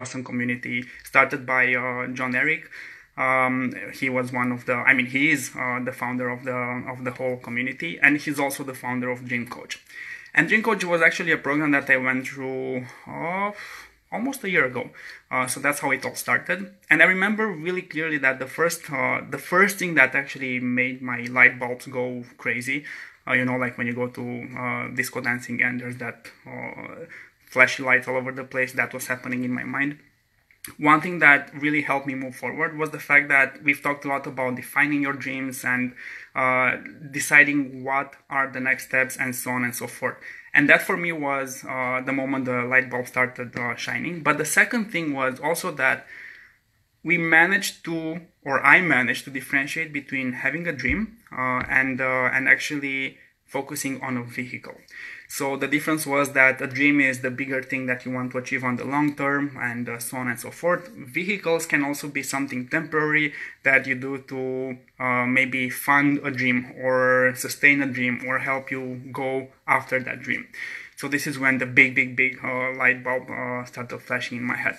awesome community started by John Eric. He was one of the, he is the founder of the whole community, and he's also the founder of Dream Coach. And Dream Coach was actually a program that I went through almost a year ago. So that's how it all started. And I remember really clearly that the first thing that actually made my light bulbs go crazy, like when you go to disco dancing and there's that flashy lights all over the place, that was happening in my mind. One thing that really helped me move forward was the fact that we've talked a lot about defining your dreams and deciding what are the next steps and so on and so forth. And that for me was the moment the light bulb started shining. But the second thing was also that I managed to differentiate between having a dream and actually focusing on a vehicle. So the difference was that a dream is the bigger thing that you want to achieve on the long term and so on and so forth. Vehicles can also be something temporary that you do to maybe fund a dream or sustain a dream or help you go after that dream. So this is when the big light bulb started flashing in my head.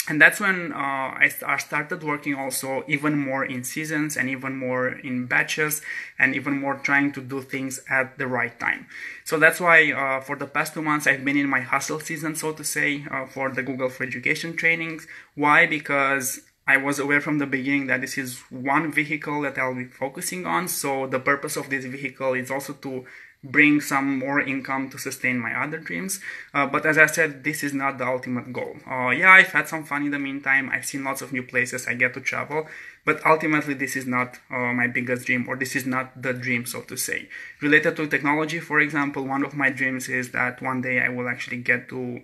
And that's when I started working also even more in seasons and even more in batches and even more trying to do things at the right time. So that's why for the past 2 months I've been in my hustle season, so to say, for the Google for Education trainings. Why? Because I was aware from the beginning that this is one vehicle that I'll be focusing on. So the purpose of this vehicle is also to bring some more income to sustain my other dreams. But as I said, this is not the ultimate goal. Yeah, I've had some fun in the meantime. I've seen lots of new places. I get to travel. But ultimately, this is not my biggest dream, or this is not the dream, so to say. Related to technology, for example, one of my dreams is that one day I will actually get to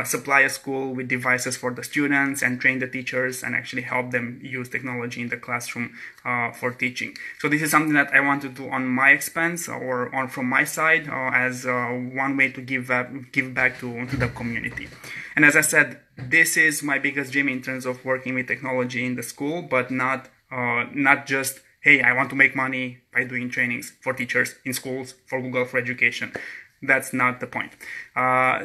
supply a school with devices for the students and train the teachers and actually help them use technology in the classroom for teaching. So this is something that I want to do on my expense or from my side as one way to give back to the community. And as I said, this is my biggest dream in terms of working with technology in the school, but not just, hey, I want to make money by doing trainings for teachers in schools for Google for Education. That's not the point.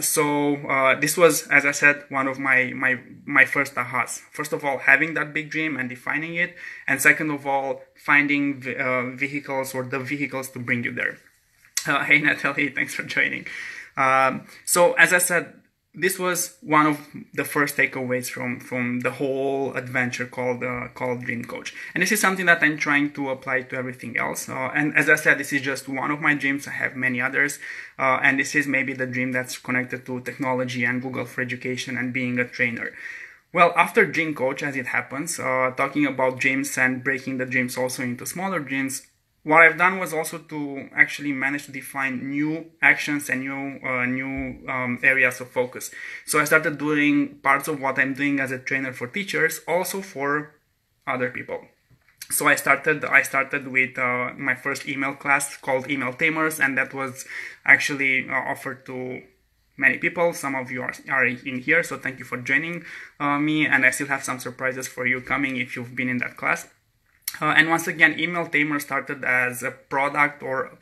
So this was, as I said, one of my first ahas. First of all, having that big dream and defining it, and second of all, finding vehicles or the vehicles to bring you there. Hey Natalie, thanks for joining. So as I said, this was one of the first takeaways from the whole adventure called Dream Coach. And this is something that I'm trying to apply to everything else. And as I said, this is just one of my dreams. I have many others. And this is maybe the dream that's connected to technology and Google for Education and being a trainer. Well, after Dream Coach, as it happens, talking about dreams and breaking the dreams also into smaller dreams, what I've done was also to actually manage to define new actions and new areas of focus. So I started doing parts of what I'm doing as a trainer for teachers also for other people. So I started with my first email class called Email Tamers, and that was actually offered to many people. Some of you are in here, so thank you for joining me, and I still have some surprises for you coming if you've been in that class. And once again, Email Tamer started as a product or